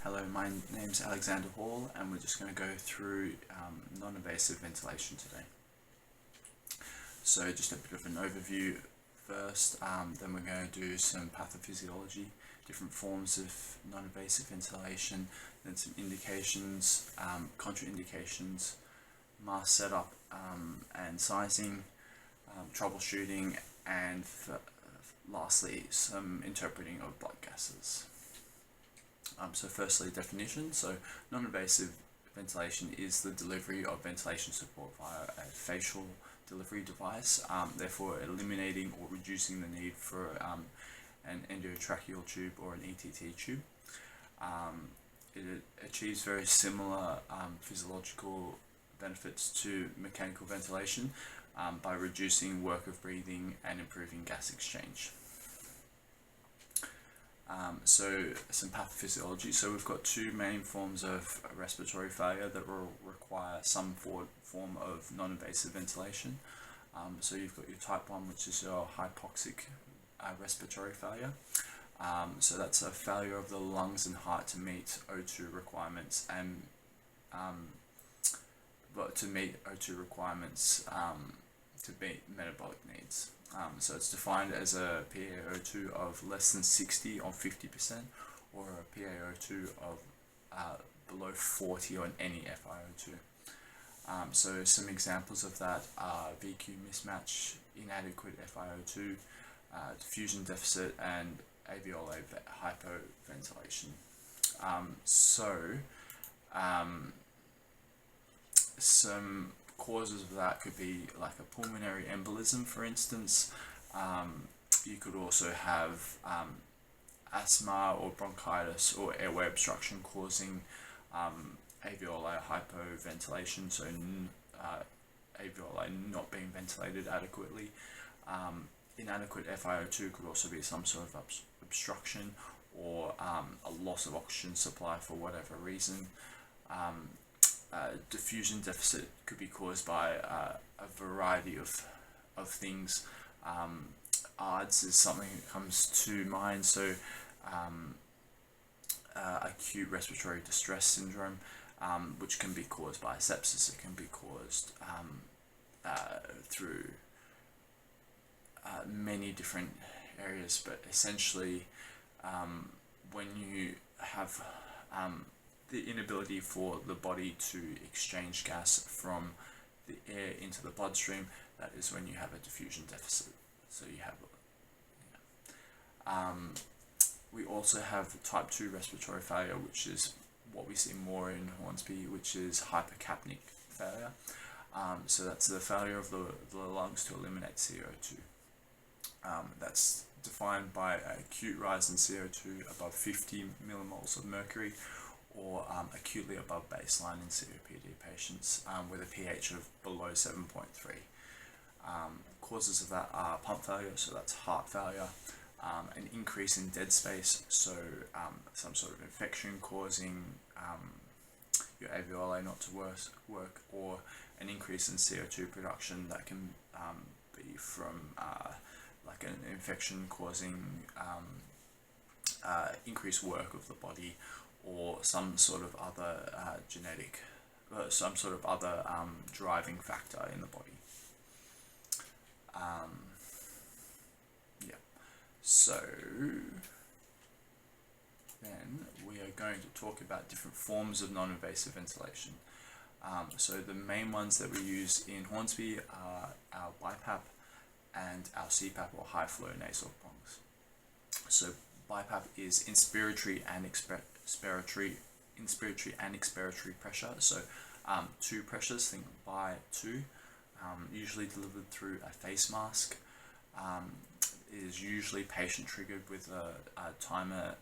Hello, my name's Alexander Hall, and we're just going to go through non-invasive ventilation today. So just a bit of an overview first, then we're going to do some pathophysiology, different forms of non-invasive ventilation, then some indications, contraindications, mask setup and sizing, troubleshooting, and lastly some interpreting of blood gases. So firstly, definition. So non-invasive ventilation is the delivery of ventilation support via a facial delivery device, therefore eliminating or reducing the need for an endotracheal tube or an ETT tube. It achieves very similar physiological benefits to mechanical ventilation by reducing work of breathing and improving gas exchange. So some pathophysiology. So we've got two main forms of respiratory failure that will require some form of non-invasive ventilation. So you've got your type 1, which is your hypoxic respiratory failure. So that's a failure of the lungs and heart to meet O2 requirements and to meet metabolic needs. So it's defined as a PaO2 of less than 60 on 50%, or a PaO2 of below 40 on any FiO2. So some examples of that are VQ mismatch, inadequate FiO2, diffusion deficit, and alveolar hypoventilation. Some causes of that could be like a pulmonary embolism, for instance. You could also have asthma or bronchitis or airway obstruction causing alveolar hypoventilation, so alveoli not being ventilated adequately. Inadequate FiO2 could also be some sort of obstruction or a loss of oxygen supply for whatever reason. Diffusion deficit could be caused by a variety of things. ARDS is something that comes to mind, so acute respiratory distress syndrome, which can be caused by sepsis. It can be caused through many different areas, but essentially when you have the inability for the body to exchange gas from the air into the bloodstream, that is when you have a diffusion deficit. So you have, we also have type 2 respiratory failure, which is what we see more in Hornsby, which is hypercapnic failure. So that's the failure of the lungs to eliminate CO2. That's defined by an acute rise in CO2 above 50 millimoles of mercury, or acutely above baseline in COPD patients with a pH of below 7.3. Causes of that are pump failure, so that's heart failure, an increase in dead space, so some sort of infection causing your alveoli not to work, or an increase in CO2 production that can be from like an infection causing increased work of the body, or some sort of other some sort of other driving factor in the body. So then we are going to talk about different forms of non-invasive ventilation. So the main ones that we use in Hornsby are our BiPAP and our CPAP, or high flow nasal prongs. So BiPAP is inspiratory and expiratory pressure. So two pressures, think by two, usually delivered through a face mask. It is usually patient triggered with a timer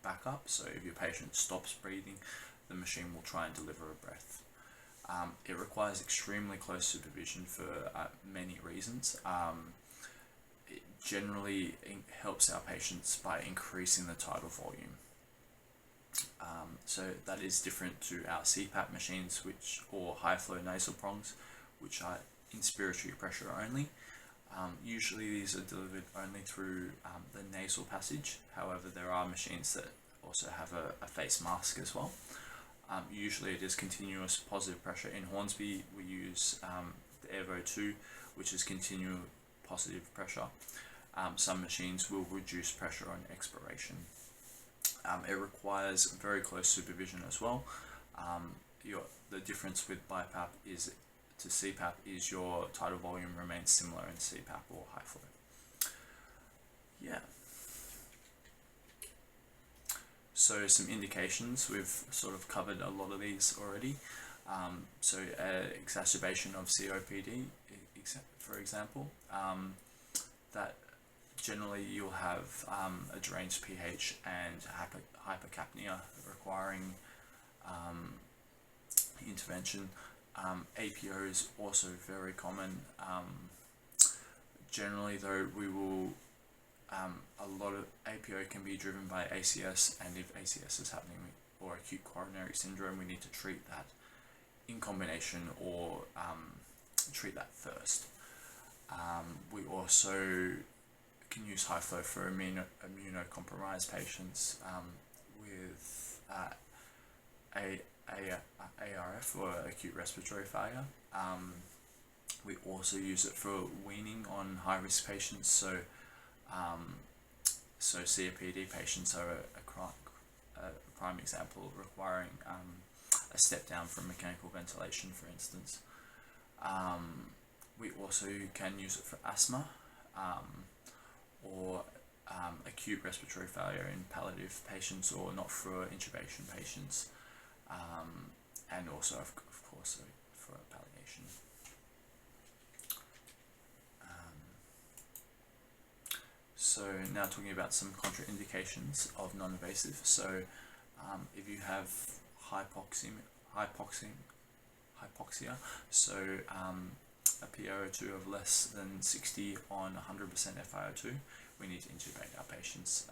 backup. So if your patient stops breathing, the machine will try and deliver a breath. It requires extremely close supervision for many reasons. It generally helps our patients by increasing the tidal volume. So that is different to our CPAP machines, or high flow nasal prongs, which are inspiratory pressure only. Usually these are delivered only through the nasal passage. However, there are machines that also have a face mask as well. Usually it is continuous positive pressure. In Hornsby we use the Evo 2, which is continual positive pressure. Some machines will reduce pressure on expiration. It requires very close supervision as well. The difference with BiPAP is to CPAP is your tidal volume remains similar in CPAP or high flow. Yeah. So some indications, we've sort of covered a lot of these already. So exacerbation of COPD, for example, that generally you'll have a deranged pH and hypercapnia requiring intervention. APO is also very common. Generally though, we will a lot of APO can be driven by ACS, and if ACS is happening or acute coronary syndrome, we need to treat that in combination or treat that first. We also can use high flow for immunocompromised patients with ARF or acute respiratory failure. We also use it for weaning on high risk patients. So COPD patients are a prime example, requiring a step down from mechanical ventilation, for instance. We also can use it for asthma or acute respiratory failure in palliative patients or not for intubation patients, and also of course for palliation. So now talking about some contraindications of non-invasive. So if you have hypoxia, so a PaO2 of less than 60 on 100% FiO2, we need to intubate our patients.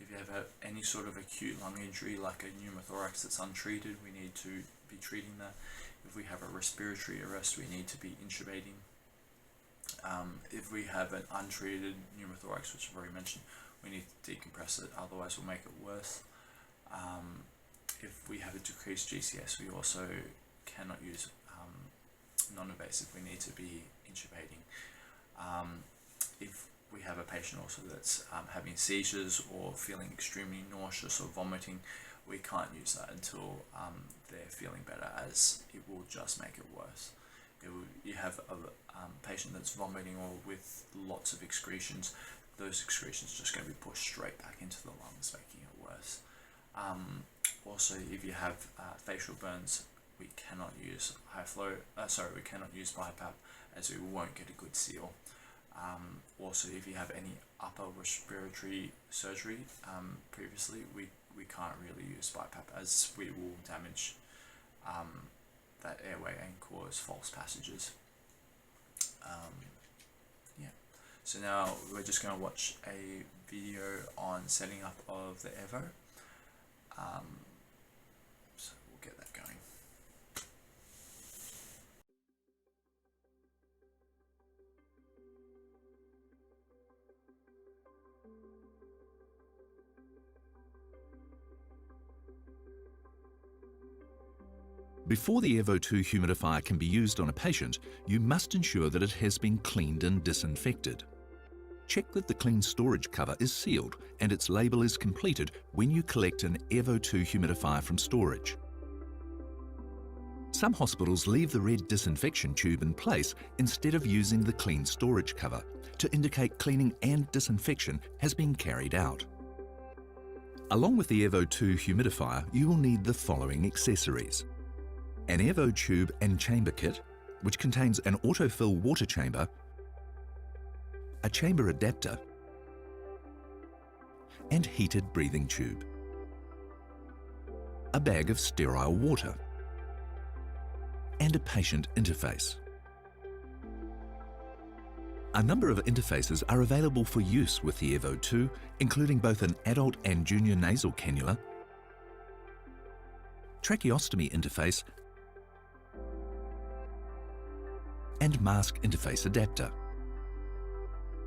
If you have any sort of acute lung injury like a pneumothorax that's untreated, we need to be treating that. If we have a respiratory arrest, we need to be intubating. If we have an untreated pneumothorax, which I've already mentioned, we need to decompress it, otherwise we'll make it worse. If we have a decreased GCS, we also cannot use non-invasive, we need to be intubating. If we have a patient also that's having seizures or feeling extremely nauseous or vomiting, we can't use that until they're feeling better, as it will just make it worse. You have a patient that's vomiting or with lots of excretions, those excretions are just going to be pushed straight back into the lungs, making it worse. Also, if you have facial burns, we cannot use we cannot use BiPAP, as we won't get a good seal. Also, if you have any upper respiratory surgery previously, we can't really use BiPAP, as we will damage that airway and cause false passages. Yeah. So now we're just going to watch a video on setting up of the Evo. So we'll get that going. Before the Evo 2 humidifier can be used on a patient, you must ensure that it has been cleaned and disinfected. Check that the clean storage cover is sealed and its label is completed when you collect an Evo 2 humidifier from storage. Some hospitals leave the red disinfection tube in place instead of using the clean storage cover to indicate cleaning and disinfection has been carried out. Along with the Evo 2 humidifier, you will need the following accessories: an Evo tube and chamber kit, which contains an autofill water chamber, a chamber adapter, and heated breathing tube, a bag of sterile water, and a patient interface. A number of interfaces are available for use with the Evo 2, including both an adult and junior nasal cannula, tracheostomy interface, and mask interface adapter.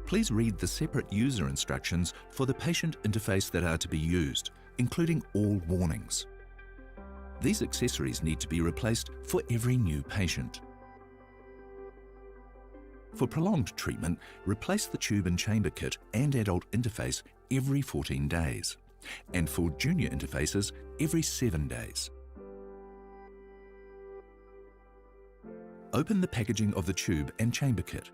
Please read the separate user instructions for the patient interface that are to be used, including all warnings. These accessories need to be replaced for every new patient. For prolonged treatment, replace the tube and chamber kit and adult interface every 14 days, and for junior interfaces every 7 days. Open the packaging of the tube and chamber kit.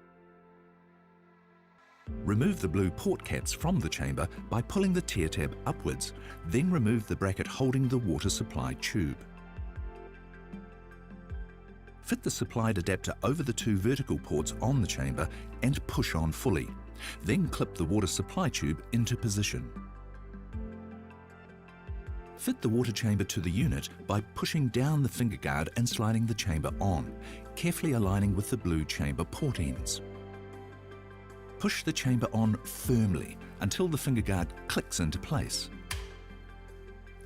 Remove the blue port caps from the chamber by pulling the tear tab upwards, then remove the bracket holding the water supply tube. Fit the supplied adapter over the 2 vertical ports on the chamber and push on fully. Then clip the water supply tube into position. Fit the water chamber to the unit by pushing down the finger guard and sliding the chamber on, carefully aligning with the blue chamber port ends. Push the chamber on firmly until the finger guard clicks into place.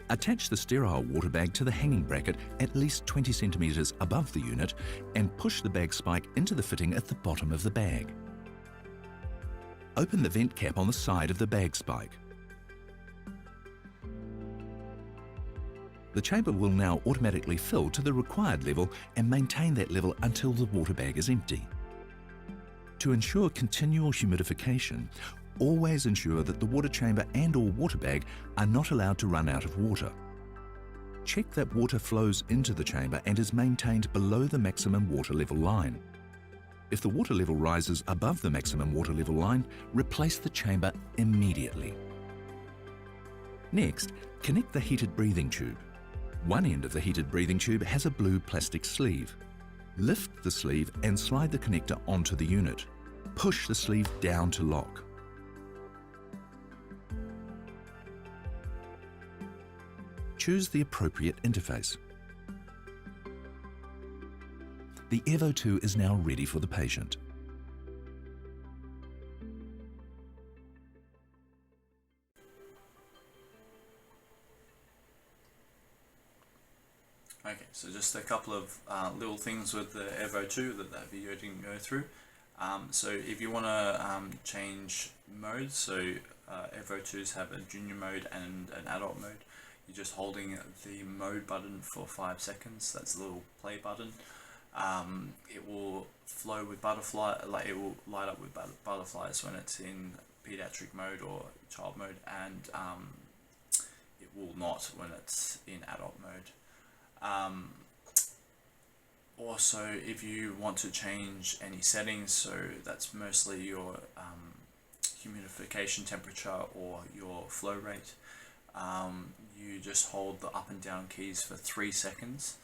Attach the sterile water bag to the hanging bracket at least 20 centimetres above the unit and push the bag spike into the fitting at the bottom of the bag. Open the vent cap on the side of the bag spike. The chamber will now automatically fill to the required level and maintain that level until the water bag is empty. To ensure continual humidification, always ensure that the water chamber and/or water bag are not allowed to run out of water. Check that water flows into the chamber and is maintained below the maximum water level line. If the water level rises above the maximum water level line, replace the chamber immediately. Next, connect the heated breathing tube. One end of the heated breathing tube has a blue plastic sleeve. Lift the sleeve and slide the connector onto the unit. Push the sleeve down to lock. Choose the appropriate interface. The Evo 2 is now ready for the patient. Okay, so just a couple of little things with the Evo 2 that video didn't go through. So if you want to change modes, so Evo 2s have a junior mode and an adult mode. You're just holding the mode button for 5 seconds. That's the little play button. It will flow with butterfly, like it will light up with butterflies when it's in pediatric mode or child mode, and it will not when it's in adult mode. Also, if you want to change any settings, so that's mostly your humidification temperature or your flow rate, you just hold the up and down keys for 3 seconds,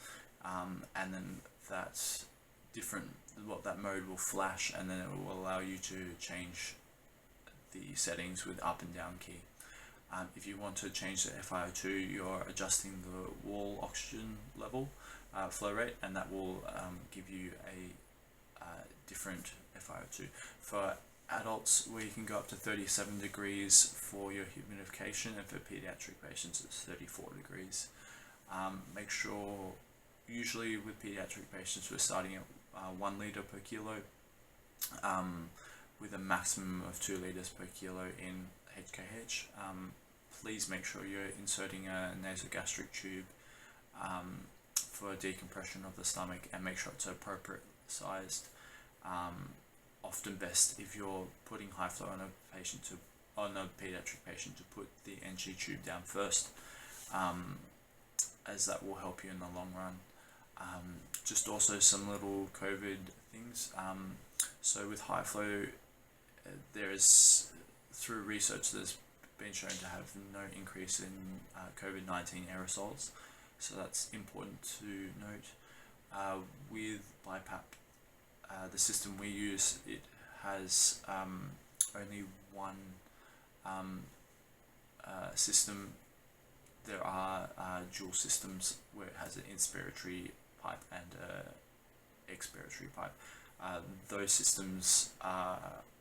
and then that mode will flash, and then it will allow you to change the settings with up and down key. If you want to change the FiO2, you're adjusting the wall oxygen level, flow rate, and that will give you a different FiO2. For adults, we can go up to 37 degrees for your humidification, and for pediatric patients it's 34 degrees. Make sure, usually with pediatric patients we're starting at 1 litre per kilo, with a maximum of 2 litres per kilo in HKH. Please make sure you're inserting a nasogastric tube for decompression of the stomach, and make sure it's appropriate sized. Often best if you're putting high flow on a pediatric patient to put the NG tube down first, as that will help you in the long run. Just also some little COVID things. So with high flow, through research, there's been shown to have no increase in COVID-19 aerosols, so that's important to note. With BiPAP, the system we use, it has only one system. There are dual systems where it has an inspiratory pipe and an expiratory pipe. Those systems are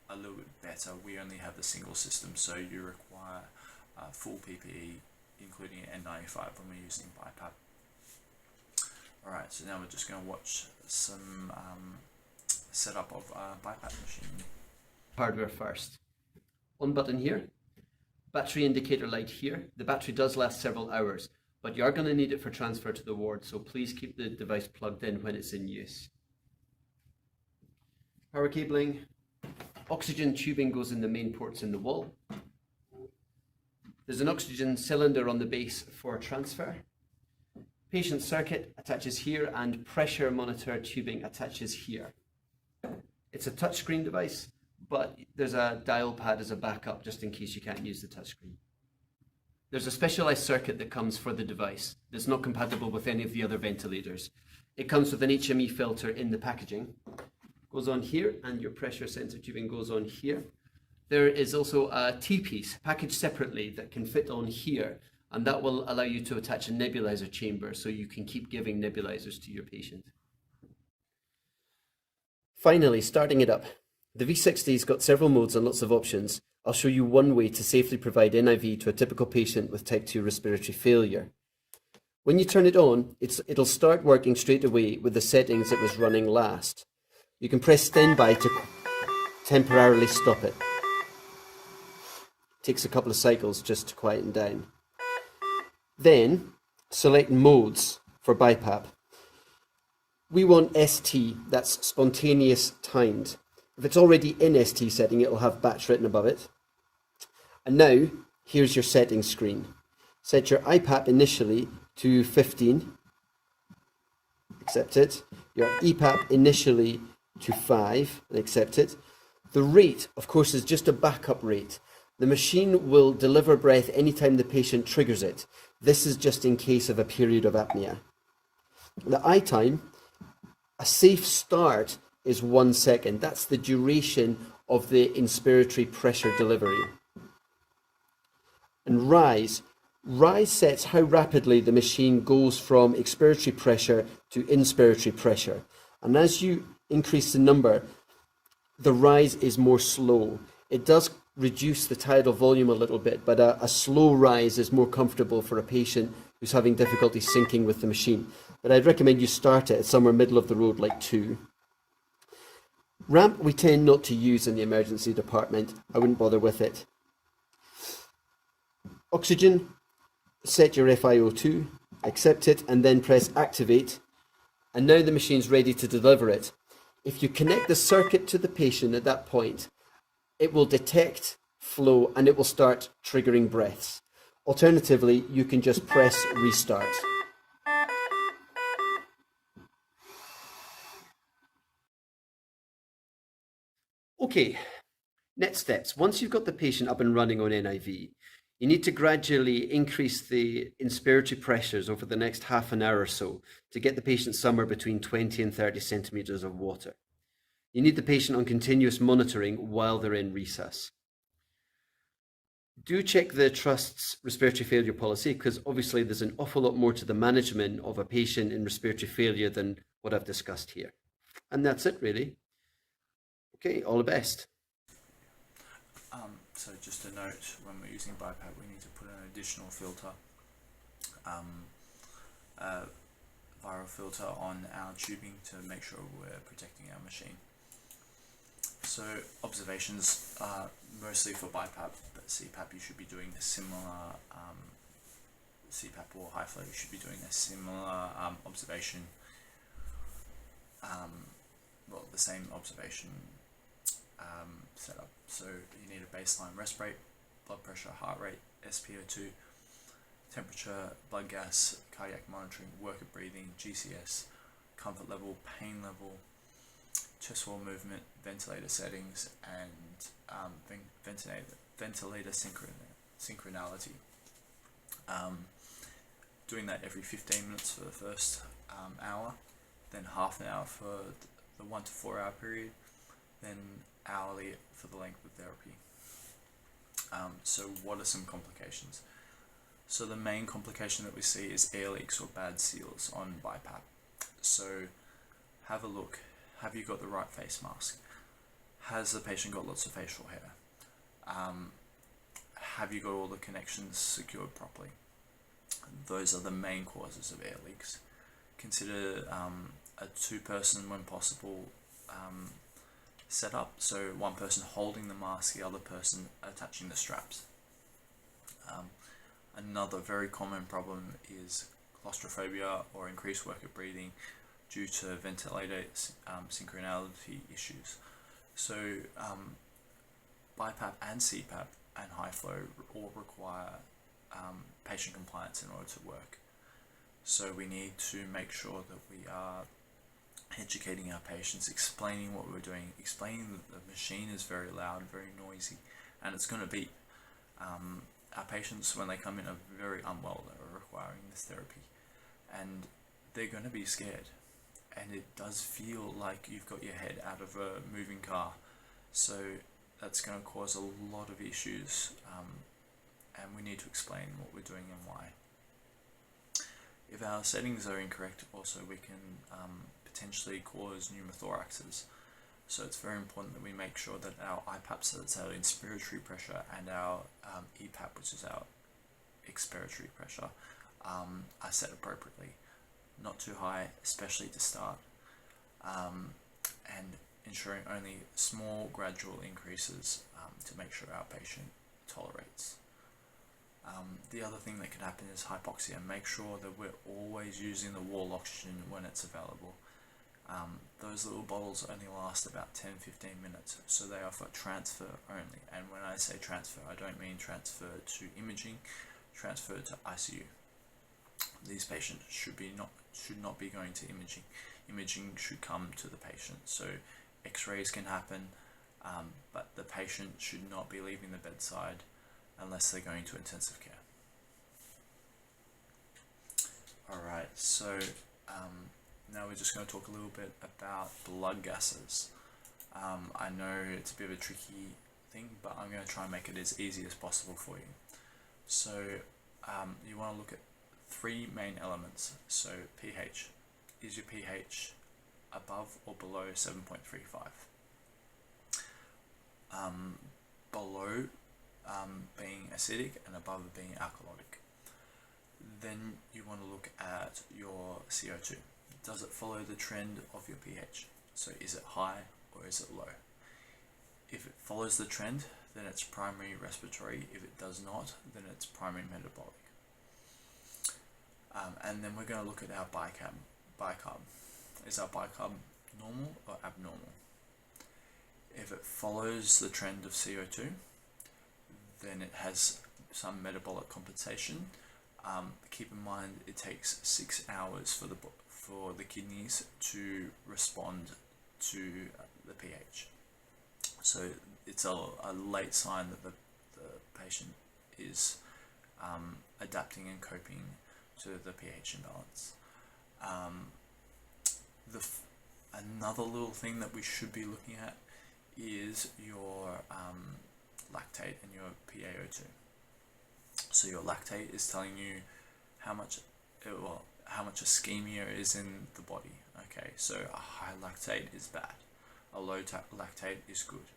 a little bit better. We only have the single system, so you require full PPE, including an N95 when we're using BiPAP. Alright, so now we're just going to watch some setup of a BiPAP machine. Hardware first. On button here, battery indicator light here. The battery does last several hours, but you are going to need it for transfer to the ward, so please keep the device plugged in when it's in use. Power cabling. Oxygen tubing goes in the main ports in the wall. There's an oxygen cylinder on the base for transfer. Patient circuit attaches here and pressure monitor tubing attaches here. It's a touchscreen device, but there's a dial pad as a backup just in case you can't use the touchscreen. There's a specialized circuit that comes for the device that's not compatible with any of the other ventilators. It comes with an HME filter in the packaging. Goes on here, and your pressure sensor tubing goes on here. There is also a T-piece packaged separately that can fit on here, and that will allow you to attach a nebulizer chamber so you can keep giving nebulizers to your patient. Finally, starting it up. The V60's got several modes and lots of options. I'll show you one way to safely provide NIV to a typical patient with type 2 respiratory failure. When you turn it on, it'll start working straight away with the settings it was running last. You can press standby to temporarily stop it. Takes a couple of cycles just to quieten down. Then select modes for BiPAP. We want ST, that's spontaneous timed. If it's already in ST setting, it'll have batch written above it. And now, here's your settings screen. Set your IPAP initially to 15. Accept it. Your EPAP initially to 5, and accept it. The rate, of course, is just a backup rate. The machine will deliver breath anytime the patient triggers it. This is just in case of a period of apnea. The I time, a safe start is 1 second. That's the duration of the inspiratory pressure delivery. And rise sets how rapidly the machine goes from expiratory pressure to inspiratory pressure. And as you increase the number, the rise is more slow. It does reduce the tidal volume a little bit, but a slow rise is more comfortable for a patient who's having difficulty syncing with the machine. But I'd recommend you start it at somewhere middle of the road, like 2. Ramp we tend not to use in the emergency department. I wouldn't bother with it. Oxygen, set your FiO2, accept it, and then press activate. And now the machine's ready to deliver it. If you connect the circuit to the patient at that point, it will detect flow and it will start triggering breaths. Alternatively, you can just press restart. Okay, next steps. Once you've got the patient up and running on NIV, you need to gradually increase the inspiratory pressures over the next half an hour or so to get the patient somewhere between 20 and 30 centimeters of water. You need the patient on continuous monitoring while they're in resus. Do check the Trust's respiratory failure policy, because obviously there's an awful lot more to the management of a patient in respiratory failure than what I've discussed here. And that's it, really. Okay, all the best. So just a note, when we're using BiPAP, we need to put an additional filter, viral filter on our tubing to make sure we're protecting our machine. So observations are mostly for BiPAP, but CPAP you should be doing a similar, CPAP or high flow you should be doing a similar observation, well, the same observation setup. So you need a baseline rest rate, blood pressure, heart rate, SpO2, temperature, blood gas, cardiac monitoring, worker breathing, GCS, comfort level, pain level, chest wall movement, ventilator settings, and ventilator synchronality. Doing that every 15 minutes for the first hour, then half an hour for the 1 to 4 hour period, then hourly for the length of therapy. So what are some complications? So the main complication that we see is air leaks or bad seals on BiPAP. So have a look. Have you got the right face mask? Has the patient got lots of facial hair? Have you got all the connections secured properly? Those are the main causes of air leaks. Consider a 2-person, when possible, setup. So one person holding the mask, the other person attaching the straps. Another very common problem is claustrophobia or increased work of breathing due to ventilator synchronality issues. So BiPAP and CPAP and high flow all require patient compliance in order to work. So we need to make sure that we are educating our patients, explaining what we're doing, explaining that the machine is very loud, very noisy, and it's going to beep. Our patients, when they come in, are very unwell, they're requiring this therapy, and they're going to be scared, and it does feel like you've got your head out of a moving car, so that's going to cause a lot of issues, and we need to explain what we're doing and why. If our settings are incorrect, also we can potentially cause pneumothoraxes. So it's very important that we make sure that our IPAP, so that's our inspiratory pressure, and our EPAP, which is our expiratory pressure, are set appropriately. Not too high, especially to start, and ensuring only small gradual increases to make sure our patient tolerates. The other thing that can happen is hypoxia. Make sure that we're always using the wall oxygen when it's available. Those little bottles only last about 10-15 minutes, so they are for transfer only. And when I say transfer, I don't mean transfer to imaging, transfer to ICU. These patients should not be going to imaging. Imaging should come to the patient. So X-rays can happen, but the patient should not be leaving the bedside unless they're going to intensive care. Alright, so now we're just going to talk a little bit about blood gases. I know it's a bit of a tricky thing, but I'm going to try and make it as easy as possible for you. So you want to look at three main elements. So pH. Is your pH above or below 7.35? Below being acidic and above being alkalotic. Then you want to look at your CO2. Does it follow the trend of your pH? So is it high or is it low? If it follows the trend, then it's primary respiratory. If it does not, then it's primary metabolic. And then we're going to look at our bicarb. Is our bicarb normal or abnormal? If it follows the trend of CO2, then it has some metabolic compensation. Keep in mind it takes 6 hours for the kidneys to respond to the pH. So it's a late sign that the patient is adapting and coping to the pH imbalance. Another little thing that we should be looking at is your lactate and your PaO2. So your lactate is telling you how much ischemia is in the body. Okay, so a high lactate is bad, a low lactate is good.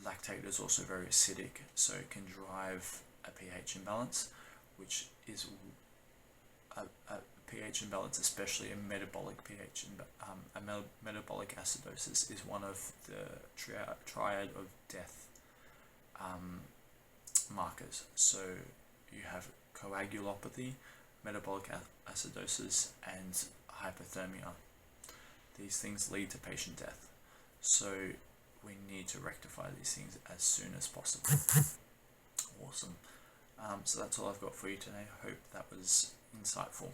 Lactate is also very acidic, so it can drive a pH imbalance, which is a pH imbalance, especially a metabolic pH. Metabolic acidosis is one of the triad of death markers. So you have coagulopathy, metabolic acidosis, and hypothermia. These things lead to patient death. So we need to rectify these things as soon as possible. Awesome. So that's all I've got for you today. I hope that was insightful.